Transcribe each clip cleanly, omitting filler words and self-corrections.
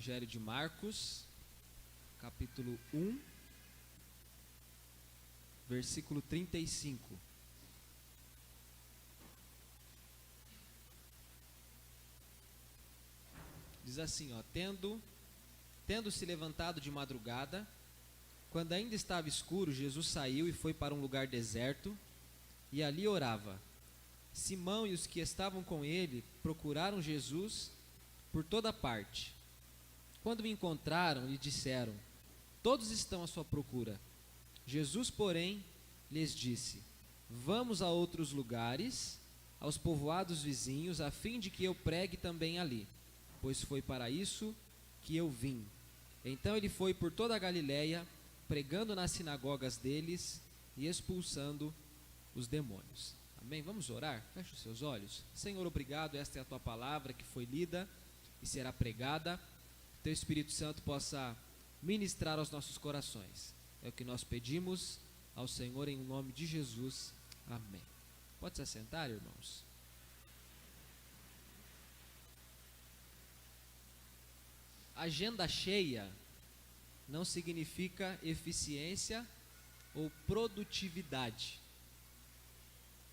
Evangelho de Marcos, capítulo 1, versículo 35. Diz assim, tendo se levantado de madrugada, quando ainda estava escuro, Jesus saiu e foi para um lugar deserto, e ali orava. Simão e os que estavam com ele procuraram Jesus por toda parte. Quando o encontraram, lhe disseram: todos estão à sua procura. Jesus, porém, lhes disse: vamos a outros lugares, aos povoados vizinhos, a fim de que eu pregue também ali, pois foi para isso que eu vim. Então ele foi por toda a Galiléia, pregando nas sinagogas deles e expulsando os demônios. Amém? Vamos orar? Feche os seus olhos. Senhor, obrigado, esta é a tua palavra que foi lida e será pregada. Teu Espírito Santo possa ministrar aos nossos corações. É o que nós pedimos ao Senhor em nome de Jesus. Amém. Pode se assentar, irmãos? Agenda cheia não significa eficiência ou produtividade.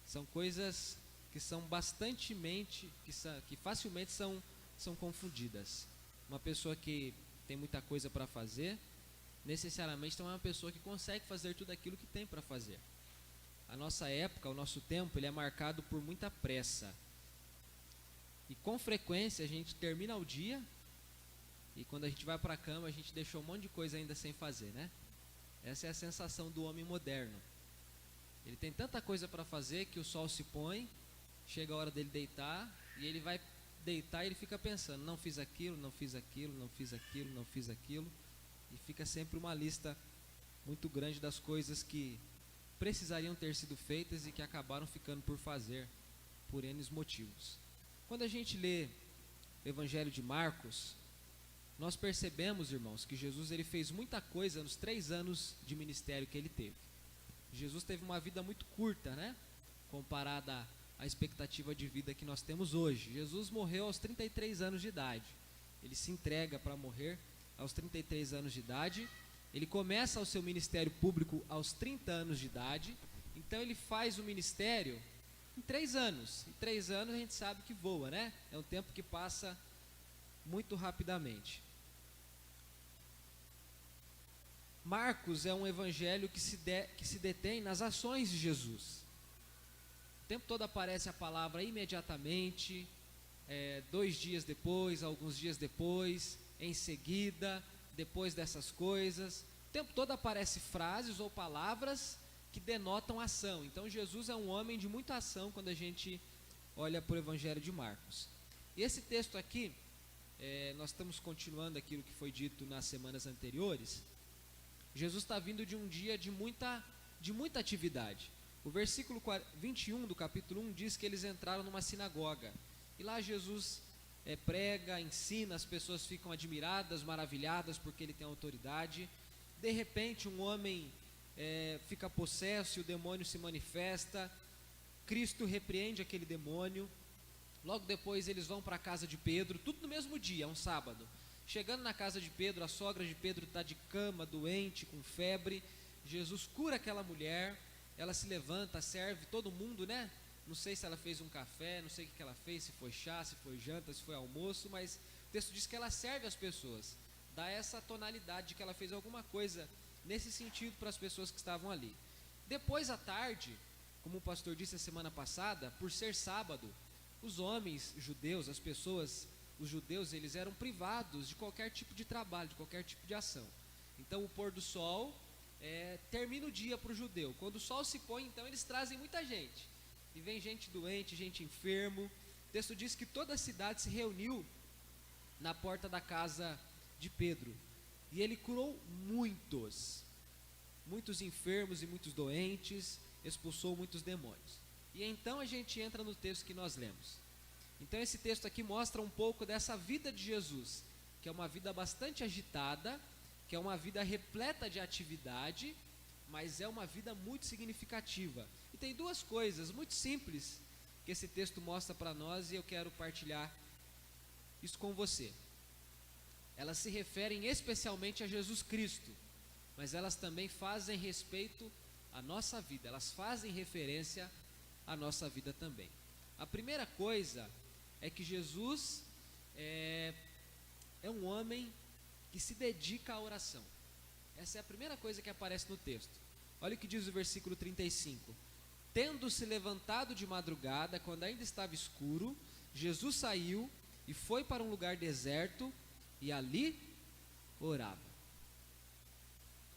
São coisas que são que facilmente são confundidas. Uma pessoa que tem muita coisa para fazer, necessariamente não é uma pessoa que consegue fazer tudo aquilo que tem para fazer. A nossa época, o nosso tempo, ele é marcado por muita pressa. E com frequência a gente termina o dia e quando a gente vai para a cama a gente deixou um monte de coisa ainda sem fazer, né? Essa é a sensação do homem moderno. Ele tem tanta coisa para fazer que o sol se põe, chega a hora dele deitar e ele vai deitar e ele fica pensando: não fiz aquilo, não fiz aquilo, não fiz aquilo, não fiz aquilo. E fica sempre uma lista muito grande das coisas que precisariam ter sido feitas e que acabaram ficando por fazer por N motivos. Quando a gente lê o Evangelho de Marcos, nós percebemos, irmãos, que Jesus ele fez muita coisa nos 3 anos de ministério que ele teve. Jesus teve uma vida muito curta, né? Comparada à expectativa de vida que nós temos hoje. Jesus morreu aos 33 anos de idade. Ele se entrega para morrer aos 33 anos de idade. Ele começa o seu ministério público aos 30 anos de idade. Então ele faz o ministério em 3 anos. Em 3 anos a gente sabe que voa, né? É um tempo que passa muito rapidamente. Marcos é um evangelho que se detém nas ações de Jesus. O tempo todo aparece a palavra imediatamente, 2 dias depois, alguns dias depois, em seguida, depois dessas coisas. O tempo todo aparece frases ou palavras que denotam ação. Então Jesus é um homem de muita ação quando a gente olha para o evangelho de Marcos. E esse texto aqui, nós estamos continuando aquilo que foi dito nas semanas anteriores. Jesus está vindo de um dia de muita atividade. O versículo 21 do capítulo 1 diz que eles entraram numa sinagoga. E lá Jesus prega, ensina, as pessoas ficam admiradas, maravilhadas porque ele tem autoridade. De repente um homem fica possesso e o demônio se manifesta. Cristo repreende aquele demônio. Logo depois eles vão para a casa de Pedro, tudo no mesmo dia, é um sábado. Chegando na casa de Pedro, a sogra de Pedro está de cama, doente, com febre. Jesus cura aquela mulher, ela se levanta, serve todo mundo, né? Não sei se ela fez um café, não sei o que ela fez, se foi chá, se foi janta, se foi almoço, mas o texto diz que ela serve as pessoas. Dá essa tonalidade de que ela fez alguma coisa nesse sentido para as pessoas que estavam ali. Depois à tarde, como o pastor disse a semana passada, por ser sábado, os homens judeus, os judeus, eles eram privados de qualquer tipo de trabalho, de qualquer tipo de ação. Então o pôr do sol termina o dia para o judeu. Quando o sol se põe, então eles trazem muita gente. E vem gente doente, gente enfermo. O texto diz que toda a cidade se reuniu na porta da casa de Pedro. E ele curou muitos enfermos e muitos doentes, expulsou muitos demônios. E então a gente entra no texto que nós lemos. Então esse texto aqui mostra um pouco dessa vida de Jesus, que é uma vida bastante agitada, que é uma vida repleta de atividade, mas é uma vida muito significativa. E tem 2 coisas muito simples que esse texto mostra para nós e eu quero partilhar isso com você. elas se referem especialmente a Jesus Cristo, mas elas também fazem respeito à nossa vida, elas fazem referência à nossa vida também. A primeira coisa é que Jesus é um homem que se dedica à oração. Essa é a primeira coisa que aparece no texto. Olha o que diz o versículo 35. Tendo-se levantado de madrugada, quando ainda estava escuro, Jesus saiu e foi para um lugar deserto e ali orava.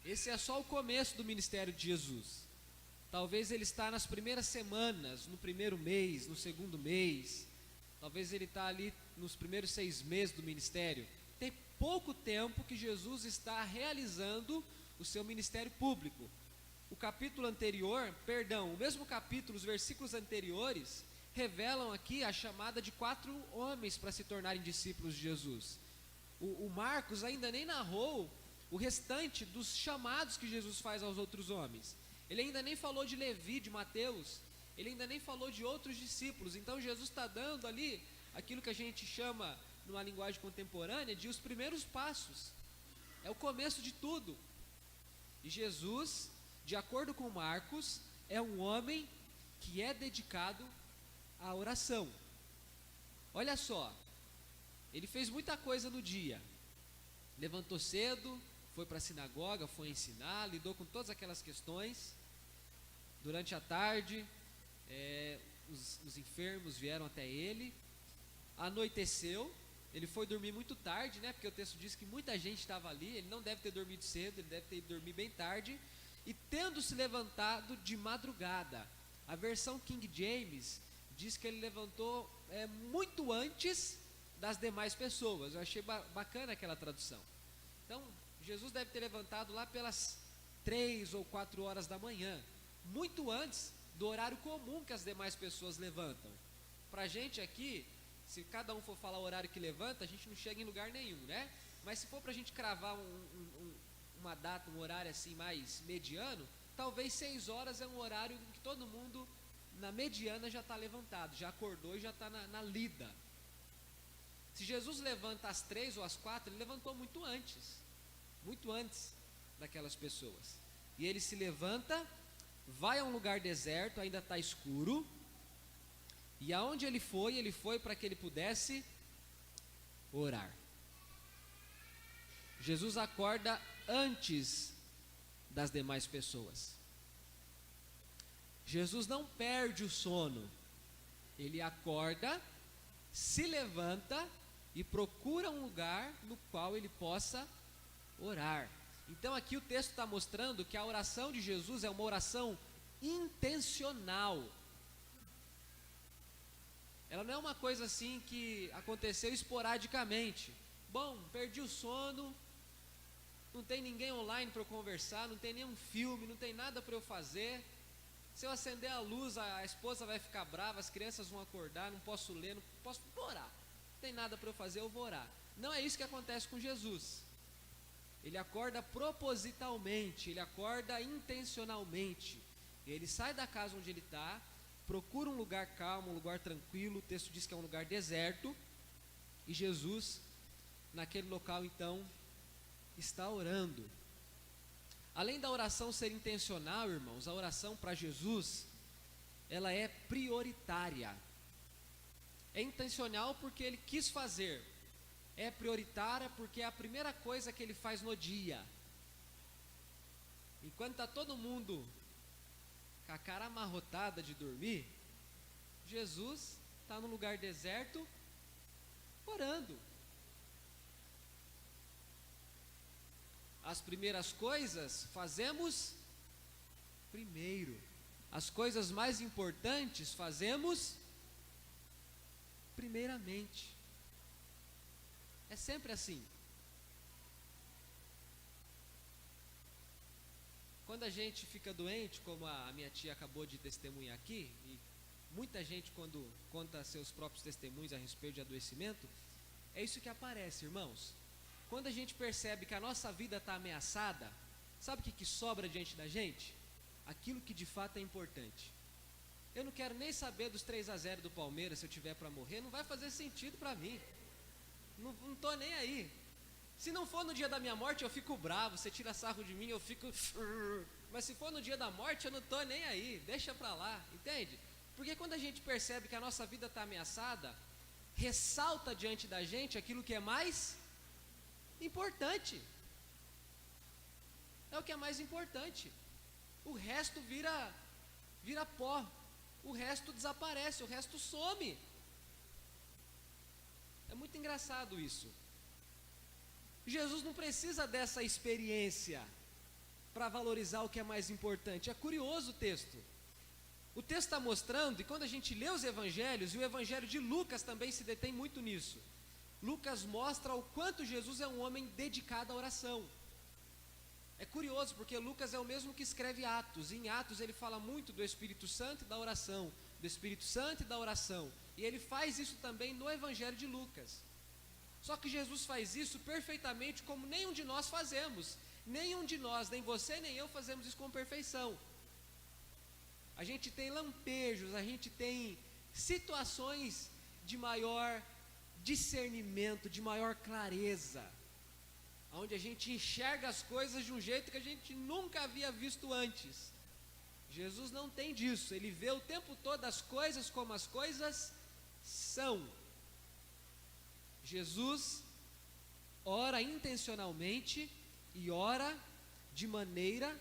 Esse é só o começo do ministério de Jesus. Talvez ele está nas primeiras semanas, no primeiro mês, no segundo mês. Talvez ele está ali nos primeiros 6 meses do ministério. Tem pouco tempo que Jesus está realizando o seu ministério público. O capítulo anterior, o mesmo capítulo, os versículos anteriores, revelam aqui a chamada de 4 homens para se tornarem discípulos de Jesus. O Marcos ainda nem narrou o restante dos chamados que Jesus faz aos outros homens. Ele ainda nem falou de Levi, de Mateus, ele ainda nem falou de outros discípulos. Então Jesus está dando ali aquilo que a gente chama, numa linguagem contemporânea, de os primeiros passos. É o começo de tudo. E Jesus, de acordo com Marcos, é um homem que é dedicado à oração. Olha só, ele fez muita coisa no dia. Levantou cedo, foi para a sinagoga, foi ensinar, lidou com todas aquelas questões. Durante a tarde, os enfermos vieram até ele. Anoiteceu, ele foi dormir muito tarde, né? Porque o texto diz que muita gente estava ali. Ele não deve ter dormido cedo, ele deve ter ido dormir bem tarde. E tendo se levantado de madrugada. A versão King James diz que ele levantou muito antes das demais pessoas. Eu achei bacana aquela tradução. Então, Jesus deve ter levantado lá pelas 3 ou 4 horas da manhã, muito antes do horário comum que as demais pessoas levantam. Para a gente aqui, se cada um for falar o horário que levanta, a gente não chega em lugar nenhum, né? Mas se for para a gente cravar uma data, um horário assim mais mediano, talvez 6 horas é um horário em que todo mundo, na mediana, já está levantado, já acordou e já está na lida. Se Jesus levanta às 3 ou às 4, ele levantou muito antes daquelas pessoas. E ele se levanta, vai a um lugar deserto, ainda está escuro, e aonde ele foi para que ele pudesse orar. Jesus acorda antes das demais pessoas. Jesus não perde o sono, ele acorda, se levanta e procura um lugar no qual ele possa orar. Então aqui o texto está mostrando que a oração de Jesus é uma oração intencional. Ela não é uma coisa assim que aconteceu esporadicamente. Bom, perdi o sono, não tem ninguém online para eu conversar, não tem nenhum filme, não tem nada para eu fazer. Se eu acender a luz, a esposa vai ficar brava, as crianças vão acordar, não posso ler, não posso orar. Não tem nada para eu fazer, eu vou orar. Não é isso que acontece com Jesus. Ele acorda propositalmente, ele acorda intencionalmente. Ele sai da casa onde ele está, procura um lugar calmo, um lugar tranquilo. O texto diz que é um lugar deserto. E Jesus, naquele local então, está orando. Além da oração ser intencional, irmãos, a oração para Jesus, ela é prioritária. É intencional porque ele quis fazer. É prioritária porque é a primeira coisa que ele faz no dia. Enquanto está todo mundo com a cara amarrotada de dormir, Jesus está num lugar deserto, orando. As primeiras coisas fazemos primeiro. As coisas mais importantes fazemos primeiramente. É sempre assim. Quando a gente fica doente, como a minha tia acabou de testemunhar aqui, e muita gente quando conta seus próprios testemunhos a respeito de adoecimento, é isso que aparece, irmãos. Quando a gente percebe que a nossa vida está ameaçada, sabe o que sobra diante da gente? Aquilo que de fato é importante. Eu não quero nem saber dos 3-0 do Palmeiras, se eu tiver para morrer, não vai fazer sentido para mim. Não estou nem aí. Se não for no dia da minha morte, eu fico bravo, você tira sarro de mim, eu fico... Mas se for no dia da morte, eu não estou nem aí, deixa para lá, entende? Porque quando a gente percebe que a nossa vida está ameaçada, ressalta diante da gente aquilo que é mais importante. É o que é mais importante. O resto vira pó, o resto desaparece, o resto some. É muito engraçado isso. Jesus não precisa dessa experiência para valorizar o que é mais importante. É curioso o texto. O texto está mostrando, e quando a gente lê os evangelhos, e o evangelho de Lucas também se detém muito nisso, Lucas mostra o quanto Jesus é um homem dedicado à oração. É curioso, porque Lucas é o mesmo que escreve Atos, e em Atos ele fala muito do Espírito Santo e da oração, do Espírito Santo e da oração, e ele faz isso também no evangelho de Lucas. Só que Jesus faz isso perfeitamente como nenhum de nós fazemos. Nenhum de nós, nem você nem eu, fazemos isso com perfeição. A gente tem lampejos, a gente tem situações de maior discernimento, de maior clareza, onde a gente enxerga as coisas de um jeito que a gente nunca havia visto antes. Jesus não tem disso, ele vê o tempo todo as coisas como as coisas são. Jesus ora intencionalmente e ora de maneira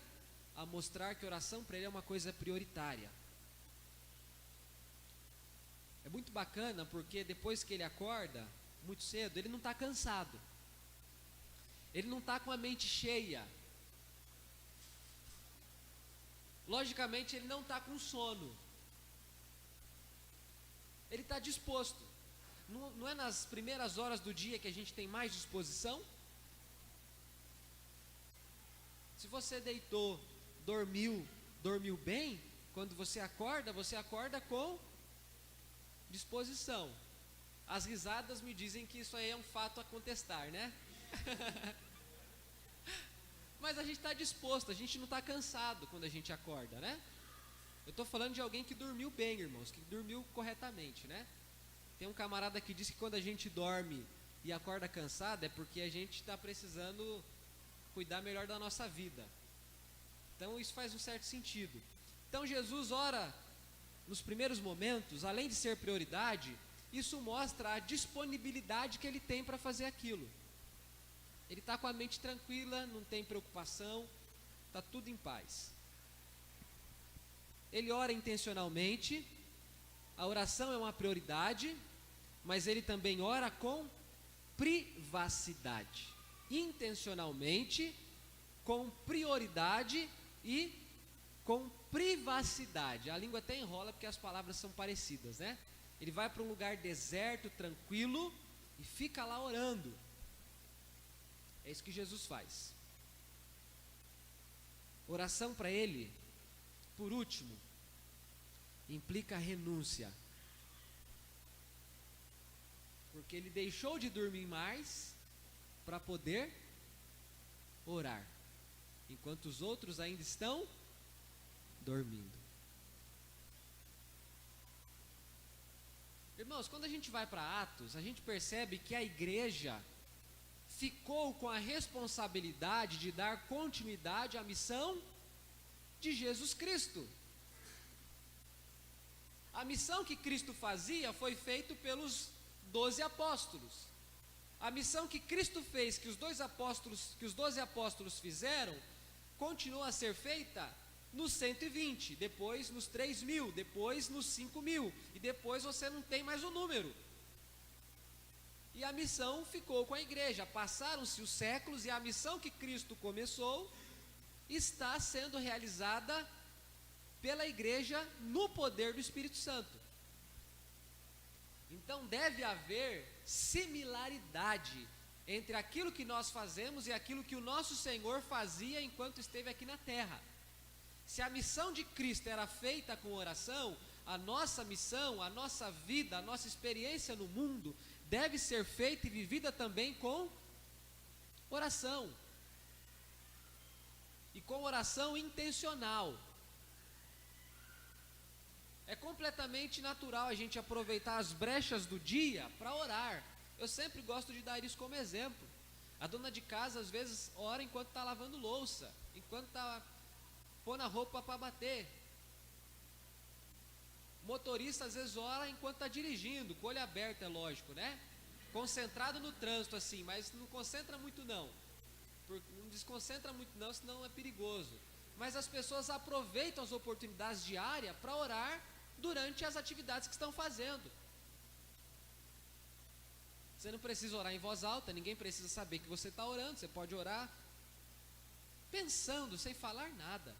a mostrar que oração para ele é uma coisa prioritária. É muito bacana porque depois que ele acorda, muito cedo, ele não está cansado. Ele não está com a mente cheia. Logicamente ele não está com sono. Ele está disposto. Não é nas primeiras horas do dia que a gente tem mais disposição? Se você deitou, dormiu bem, quando você acorda com disposição. As risadas me dizem que isso aí é um fato a contestar, né? Mas a gente está disposto, a gente não está cansado quando a gente acorda, né? Eu estou falando de alguém que dormiu bem, irmãos, que dormiu corretamente, né? Tem um camarada que diz que quando a gente dorme e acorda cansado é porque a gente está precisando cuidar melhor da nossa vida. Então isso faz um certo sentido. Então Jesus ora nos primeiros momentos, além de ser prioridade, isso mostra a disponibilidade que ele tem para fazer aquilo. Ele está com a mente tranquila, não tem preocupação, está tudo em paz. Ele ora intencionalmente, a oração é uma prioridade, mas ele também ora com privacidade, intencionalmente, com prioridade e com privacidade. A língua até enrola porque as palavras são parecidas, né? Ele vai para um lugar deserto, tranquilo e fica lá orando. É isso que Jesus faz. Oração para ele, por último, implica renúncia. Porque ele deixou de dormir mais para poder orar, enquanto os outros ainda estão dormindo. Irmãos, quando a gente vai para Atos, a gente percebe que a igreja ficou com a responsabilidade de dar continuidade à missão de Jesus Cristo. A missão que Cristo fazia foi feita pelos 12 apóstolos. A missão que Cristo fez, que os 12 apóstolos fizeram, continua a ser feita nos 120, depois nos 3.000, depois nos 5.000, e depois você não tem mais o número. E a missão ficou com a igreja. Passaram-se os séculos e a missão que Cristo começou está sendo realizada pela igreja no poder do Espírito Santo. Então deve haver similaridade entre aquilo que nós fazemos e aquilo que o nosso Senhor fazia enquanto esteve aqui na terra. Se a missão de Cristo era feita com oração, a nossa missão, a nossa vida, a nossa experiência no mundo deve ser feita e vivida também com oração. E com oração intencional. É completamente natural a gente aproveitar as brechas do dia para orar. Eu sempre gosto de dar isso como exemplo. A dona de casa às vezes ora enquanto está lavando louça, enquanto está pondo a roupa para bater. O motorista às vezes ora enquanto está dirigindo, com o olho aberto, é lógico, né? Concentrado no trânsito assim, mas não concentra muito não. Não desconcentra muito não, senão é perigoso. Mas as pessoas aproveitam as oportunidades diárias para orar durante as atividades que estão fazendo. Você não precisa orar em voz alta, ninguém precisa saber que você está orando. Você pode orar pensando, sem falar nada.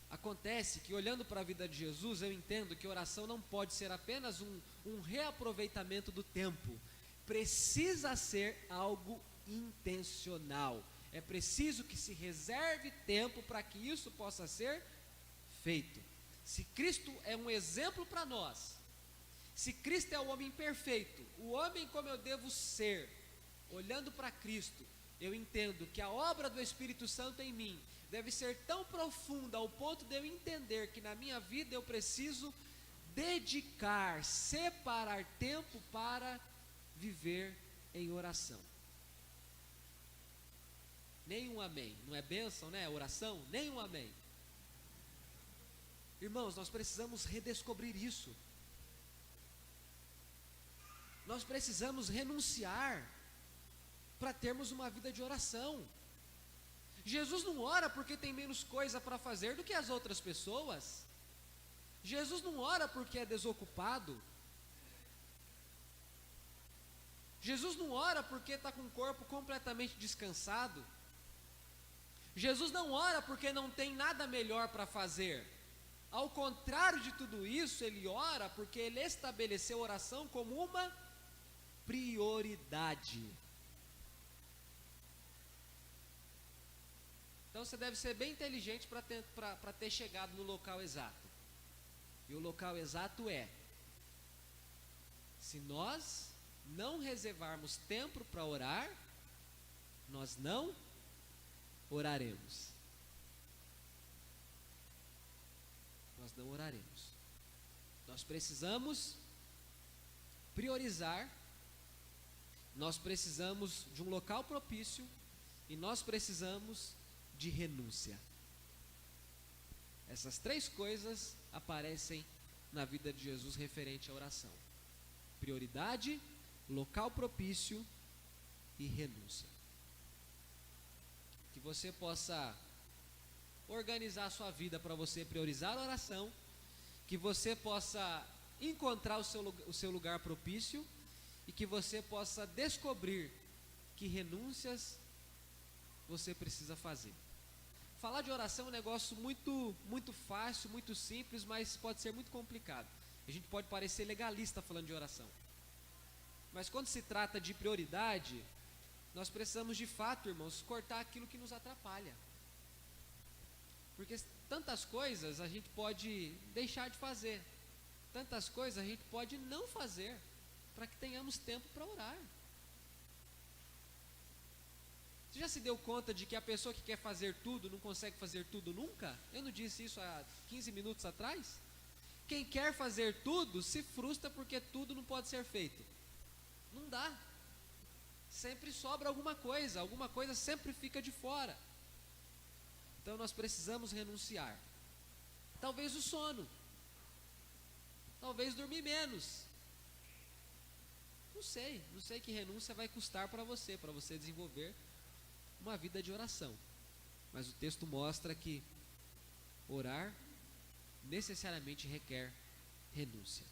Acontece que, olhando para a vida de Jesus, eu entendo que oração não pode ser apenas um reaproveitamento do tempo. Precisa ser algo intencional. É preciso que se reserve tempo para que isso possa ser feito. Se Cristo é um exemplo para nós, se Cristo é o homem perfeito, o homem como eu devo ser, olhando para Cristo, eu entendo que a obra do Espírito Santo em mim deve ser tão profunda ao ponto de eu entender que na minha vida eu preciso dedicar, separar tempo para viver em oração. Nenhum amém, não é bênção, né? Oração, nenhum amém. Irmãos, nós precisamos redescobrir isso. Nós precisamos renunciar para termos uma vida de oração. Jesus não ora porque tem menos coisa para fazer do que as outras pessoas. Jesus não ora porque é desocupado. Jesus não ora porque está com o corpo completamente descansado. Jesus não ora porque não tem nada melhor para fazer. Ao contrário de tudo isso, ele ora porque ele estabeleceu a oração como uma prioridade. Então você deve ser bem inteligente para ter chegado no local exato. E o local exato é: se nós não reservarmos tempo para orar, nós não oraremos. Nós não oraremos. Nós precisamos priorizar. Nós precisamos de um local propício e nós precisamos de renúncia. Essas três coisas aparecem na vida de Jesus referente à oração: prioridade, local propício e renúncia. Que você possa organizar a sua vida para você priorizar a oração, que você possa encontrar o seu lugar propício e que você possa descobrir que renúncias você precisa fazer. Falar de oração é um negócio muito fácil, muito simples, mas pode ser muito complicado. A gente pode parecer legalista falando de oração. Mas quando se trata de prioridade, nós precisamos de fato, irmãos, cortar aquilo que nos atrapalha. Porque tantas coisas a gente pode deixar de fazer, tantas coisas a gente pode não fazer, para que tenhamos tempo para orar. Você já se deu conta de que a pessoa que quer fazer tudo não consegue fazer tudo nunca? Eu não disse isso há 15 minutos atrás? Quem quer fazer tudo se frustra porque tudo não pode ser feito. Não dá. Sempre sobra alguma coisa sempre fica de fora. Então nós precisamos renunciar. Talvez o sono. Talvez dormir menos. Não sei que renúncia vai custar para você desenvolver uma vida de oração. Mas o texto mostra que orar necessariamente requer renúncia.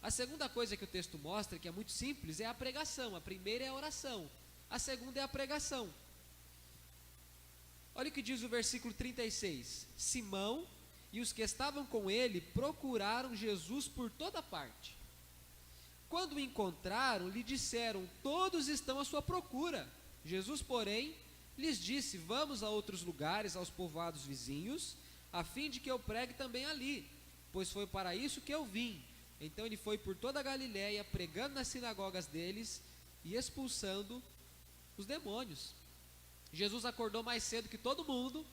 A segunda coisa que o texto mostra, que é muito simples, é a pregação. A primeira é a oração, a segunda é a pregação. Olha o que diz o versículo 36. Simão e os que estavam com ele procuraram Jesus por toda parte. Quando o encontraram, lhe disseram: todos estão à sua procura. Jesus, porém, lhes disse: vamos a outros lugares, aos povoados vizinhos, a fim de que eu pregue também ali, pois foi para isso que eu vim. Então ele foi por toda a Galiléia, pregando nas sinagogas deles e expulsando os demônios. Jesus acordou mais cedo que todo mundo.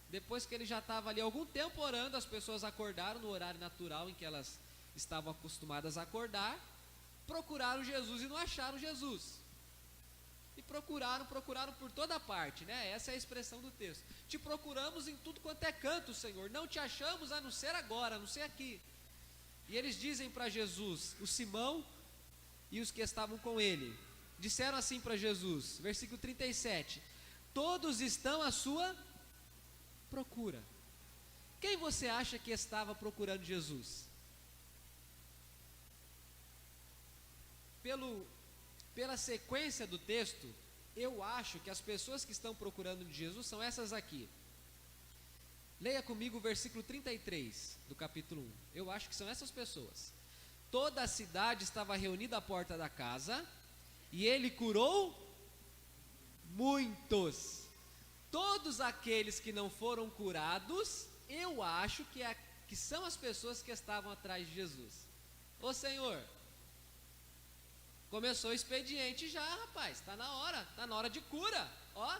Depois que ele já estava ali algum tempo orando, as pessoas acordaram no horário natural em que elas estavam acostumadas a acordar. procuraram Jesus e não acharam Jesus. E procuraram por toda parte, né? Essa é a expressão do texto. Te procuramos em tudo quanto é canto, Senhor. Não te achamos a não ser agora, a não ser aqui. E eles dizem para Jesus, o Simão e os que estavam com ele, disseram assim para Jesus, versículo 37, todos estão à sua procura. Quem você acha que estava procurando Jesus? Pela sequência do texto, eu acho que as pessoas que estão procurando Jesus são essas aqui. Leia comigo o versículo 33 do capítulo 1. Eu acho que são essas pessoas. Toda a cidade estava reunida à porta da casa, e ele curou muitos. Todos aqueles que não foram curados, eu acho que são as pessoas que estavam atrás de Jesus. Ô Senhor, começou o expediente já, rapaz, está na hora de cura, ó.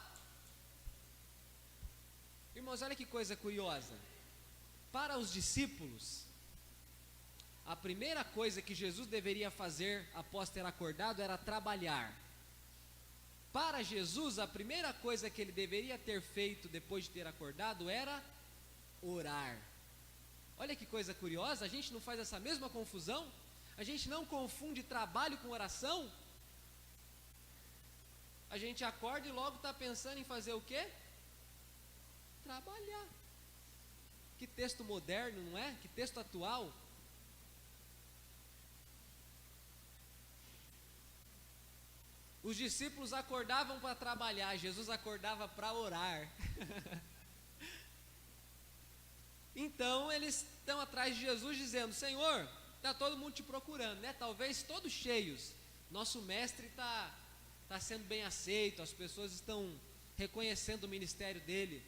Irmãos, olha que coisa curiosa. Para os discípulos, a primeira coisa que Jesus deveria fazer após ter acordado era trabalhar. Para Jesus, a primeira coisa que ele deveria ter feito depois de ter acordado era orar. Olha que coisa curiosa, a gente não faz essa mesma confusão? A gente não confunde trabalho com oração? A gente acorda e logo está pensando em fazer o quê? Trabalhar. Que texto moderno, não é? Que texto atual. Os discípulos acordavam para trabalhar, Jesus acordava para orar. Então eles estão atrás de Jesus dizendo, Senhor, está todo mundo te procurando, né? Talvez todos cheios. Nosso mestre está sendo bem aceito, as pessoas estão reconhecendo o ministério dele.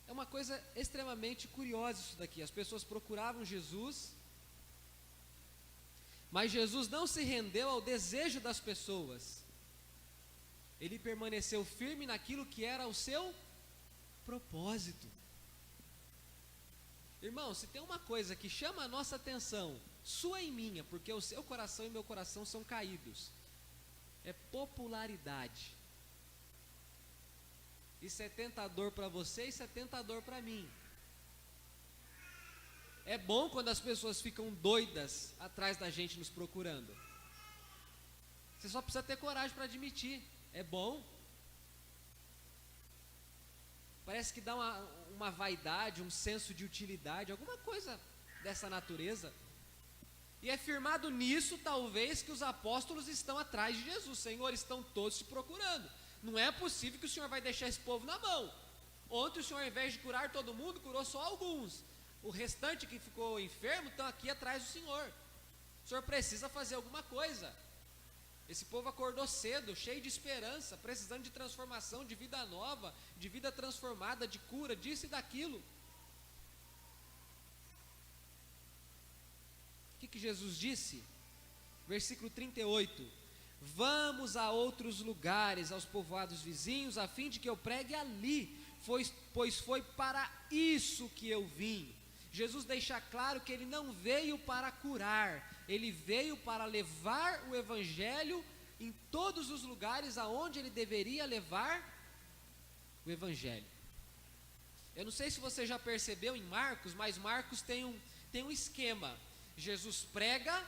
É uma coisa extremamente curiosa isso daqui. As pessoas procuravam Jesus, mas Jesus não se rendeu ao desejo das pessoas. Ele permaneceu firme naquilo que era o seu propósito. Irmão, se tem uma coisa que chama a nossa atenção, sua e minha, porque o seu coração e meu coração são caídos, é popularidade. Isso é tentador para você, isso é tentador para mim. É bom quando as pessoas ficam doidas atrás da gente nos procurando. Você só precisa ter coragem para admitir. É bom. Parece que dá uma vaidade, um senso de utilidade, alguma coisa dessa natureza. E é firmado nisso, talvez, que os apóstolos estão atrás de Jesus. Senhor, estão todos te procurando. Não é possível que o Senhor vai deixar esse povo na mão. Ontem o Senhor, ao invés de curar todo mundo, curou só alguns. O restante que ficou enfermo estão aqui atrás do Senhor. O Senhor precisa fazer alguma coisa. Esse povo acordou cedo, cheio de esperança, precisando de transformação, de vida nova, de vida transformada, de cura, disso e daquilo. O que Jesus disse? Versículo 38. Vamos a outros lugares, aos povoados vizinhos, a fim de que eu pregue ali, pois foi para isso que eu vim. Jesus deixa claro que ele não veio para curar, ele veio para levar o evangelho em todos os lugares aonde ele deveria levar o evangelho. Eu não sei se você já percebeu em Marcos, mas Marcos tem um esquema. Jesus prega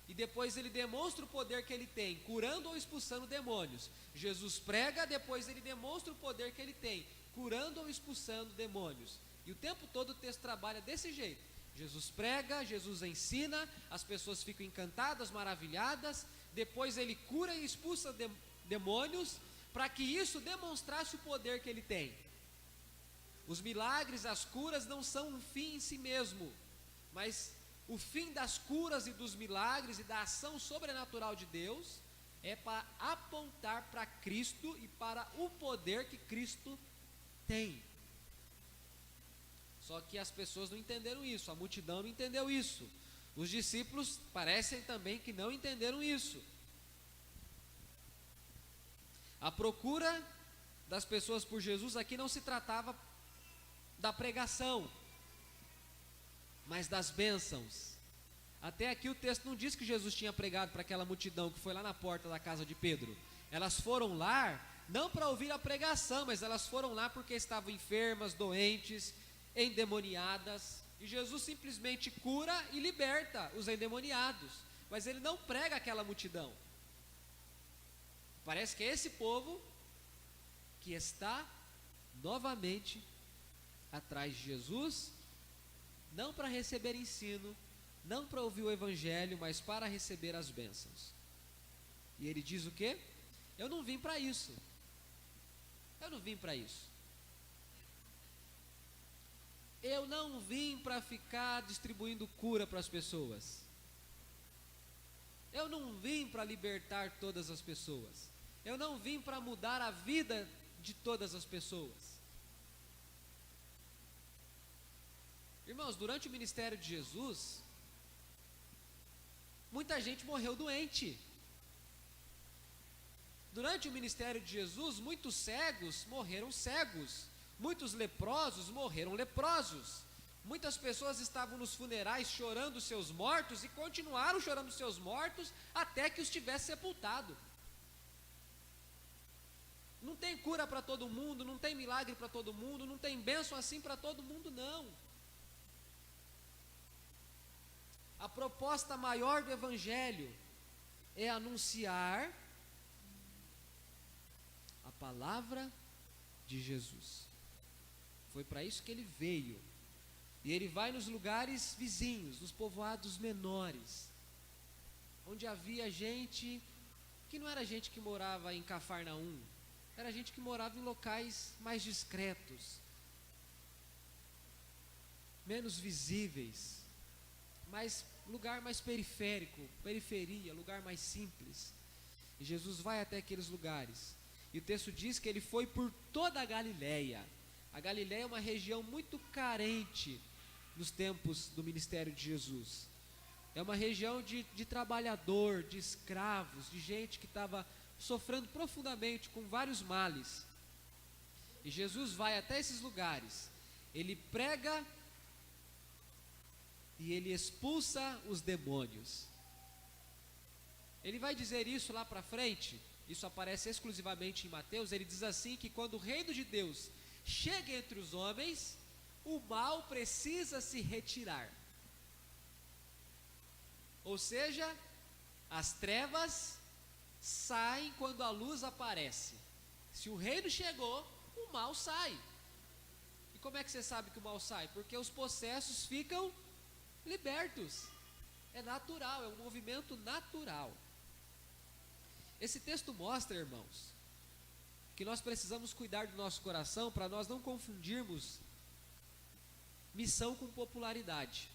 e depois ele demonstra o poder que ele tem, curando ou expulsando demônios. Jesus prega, depois ele demonstra o poder que ele tem, curando ou expulsando demônios. E o tempo todo o texto trabalha desse jeito. Jesus prega, Jesus ensina, as pessoas ficam encantadas, maravilhadas, depois ele cura e expulsa demônios, para que isso demonstrasse o poder que ele tem. Os milagres, as curas não são um fim em si mesmo, mas o fim das curas e dos milagres e da ação sobrenatural de Deus é para apontar para Cristo e para o poder que Cristo tem. Só que as pessoas não entenderam isso, a multidão não entendeu isso. Os discípulos parecem também que não entenderam isso. A procura das pessoas por Jesus aqui não se tratava da pregação, mas das bênçãos. Até aqui o texto não diz que Jesus tinha pregado para aquela multidão que foi lá na porta da casa de Pedro. Elas foram lá, não para ouvir a pregação, mas elas foram lá porque estavam enfermas, doentes, endemoniadas. E Jesus simplesmente cura e liberta os endemoniados. Mas ele não prega aquela multidão. Parece que é esse povo que está novamente atrás de Jesus, não para receber ensino, não para ouvir o evangelho, mas para receber as bênçãos. E ele diz o quê? Eu não vim para isso. Eu não vim para isso. Eu não vim para ficar distribuindo cura para as pessoas. Eu não vim para libertar todas as pessoas. Eu não vim para mudar a vida de todas as pessoas. Irmãos, durante o ministério de Jesus, muita gente morreu doente. Durante o ministério de Jesus, muitos cegos morreram cegos. Muitos leprosos morreram leprosos. Muitas pessoas estavam nos funerais chorando seus mortos e continuaram chorando seus mortos até que os tivesse sepultado. Não tem cura para todo mundo, não tem milagre para todo mundo, não tem bênção assim para todo mundo, não. A proposta maior do Evangelho é anunciar a palavra de Jesus. Foi para isso que ele veio. E ele vai nos lugares vizinhos, nos povoados menores, onde havia gente que não era gente que morava em Cafarnaum, era gente que morava em locais mais discretos, menos visíveis, lugar mais periférico, periferia, lugar mais simples. E Jesus vai até aqueles lugares. E o texto diz que ele foi por toda a Galileia. A Galileia é uma região muito carente nos tempos do ministério de Jesus. É uma região de trabalhador, de escravos, de gente que estava sofrendo profundamente com vários males. E Jesus vai até esses lugares. Ele prega e ele expulsa os demônios. Ele vai dizer isso lá para frente. Isso aparece exclusivamente em Mateus. Ele diz assim que quando o reino de Deus chega entre os homens, o mal precisa se retirar. Ou seja, as trevas saem quando a luz aparece. Se o reino chegou, o mal sai. E como é que você sabe que o mal sai? Porque os possessos ficam libertos. É natural, é um movimento natural. Esse texto mostra, irmãos, que nós precisamos cuidar do nosso coração para nós não confundirmos missão com popularidade.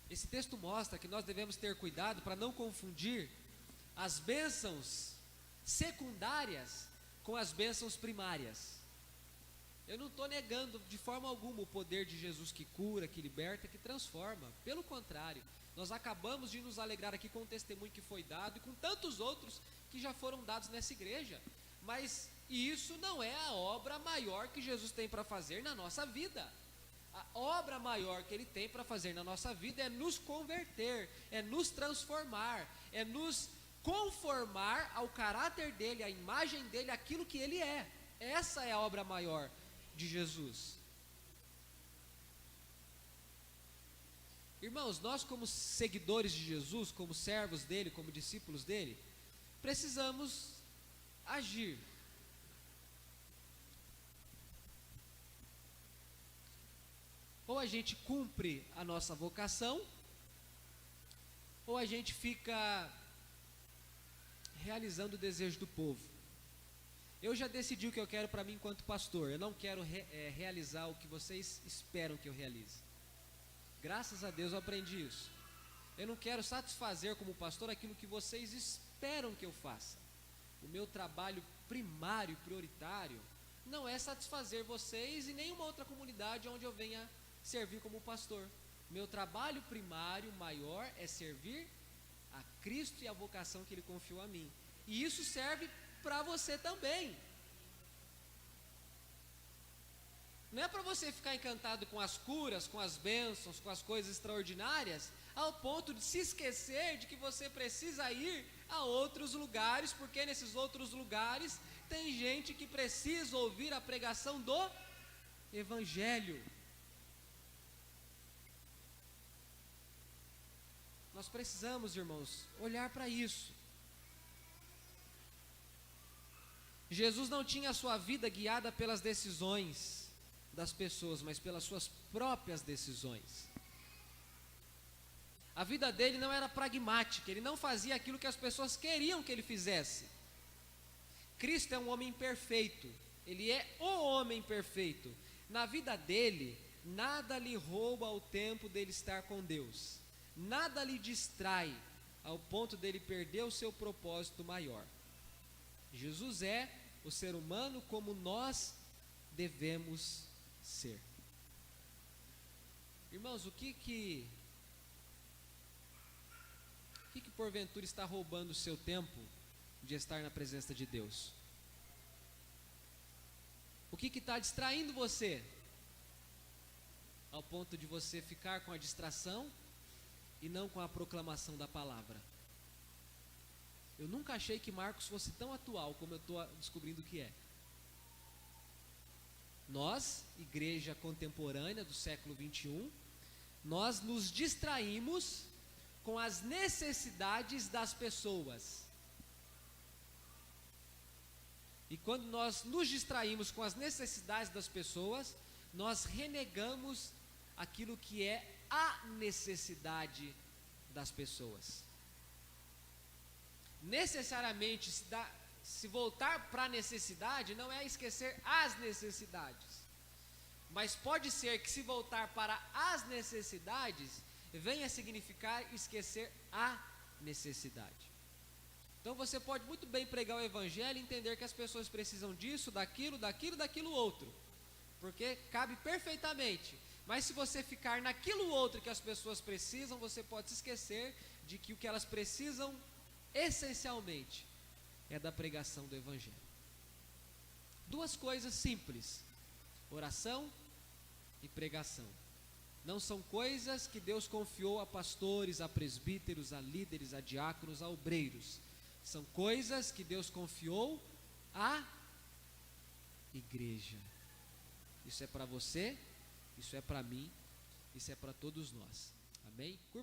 Esse texto mostra que nós devemos ter cuidado para não confundir as bênçãos secundárias com as bênçãos primárias. Eu não estou negando de forma alguma o poder de Jesus que cura, que liberta, que transforma. Pelo contrário, nós acabamos de nos alegrar aqui com o testemunho que foi dado e com tantos outros que já foram dados nessa igreja. Mas isso não é a obra maior que Jesus tem para fazer na nossa vida. A obra maior que ele tem para fazer na nossa vida é nos converter, é nos transformar, é nos conformar ao caráter dele, à imagem dele, aquilo que ele é. Essa é a obra maior de Jesus. Irmãos, nós como seguidores de Jesus, como servos dele, como discípulos dele, precisamos agir. Ou a gente cumpre a nossa vocação, ou a gente fica realizando o desejo do povo. Eu já decidi o que eu quero para mim enquanto pastor. Eu não quero realizar o que vocês esperam que eu realize. Graças a Deus eu aprendi isso. Eu não quero satisfazer como pastor aquilo que vocês esperam que eu faça. O meu trabalho primário, prioritário, não é satisfazer vocês e nenhuma outra comunidade onde eu venha servir como pastor. Meu trabalho primário, maior, é servir a Cristo e a vocação que Ele confiou a mim. E isso serve para você também. Não é para você ficar encantado com as curas, com as bênçãos, com as coisas extraordinárias, ao ponto de se esquecer de que você precisa ir a outros lugares, porque nesses outros lugares tem gente que precisa ouvir a pregação do Evangelho. Nós precisamos, irmãos, olhar para isso. Jesus não tinha a sua vida guiada pelas decisões das pessoas, mas pelas suas próprias decisões. A vida dele não era pragmática, ele não fazia aquilo que as pessoas queriam que ele fizesse. Cristo é um homem perfeito, ele é o homem perfeito. Na vida dele, nada lhe rouba o tempo dele estar com Deus, nada lhe distrai ao ponto dele perder o seu propósito maior. Jesus é o ser humano como nós devemos ser. Irmãos, o que porventura está roubando o seu tempo de estar na presença de Deus? O que está distraindo você ao ponto de você ficar com a distração e não com a proclamação da palavra? Eu nunca achei que Marcos fosse tão atual como eu estou descobrindo que é. Nós, igreja contemporânea do século 21, nós nos distraímos com as necessidades das pessoas. E quando nós nos distraímos com as necessidades das pessoas, nós renegamos aquilo que é a necessidade das pessoas. Necessariamente se voltar para a necessidade não é esquecer as necessidades, mas pode ser que se voltar para as necessidades venha significar esquecer a necessidade. Então você pode muito bem pregar o evangelho e entender que as pessoas precisam disso, daquilo outro, porque cabe perfeitamente. Mas se você ficar naquilo outro que as pessoas precisam, você pode se esquecer de que o que elas precisam essencialmente é da pregação do evangelho. Duas coisas simples: oração e pregação. Não são coisas que Deus confiou a pastores, a presbíteros, a líderes, a diáconos, a obreiros. São coisas que Deus confiou à igreja. Isso é para você, isso é para mim, isso é para todos nós. Amém? Curva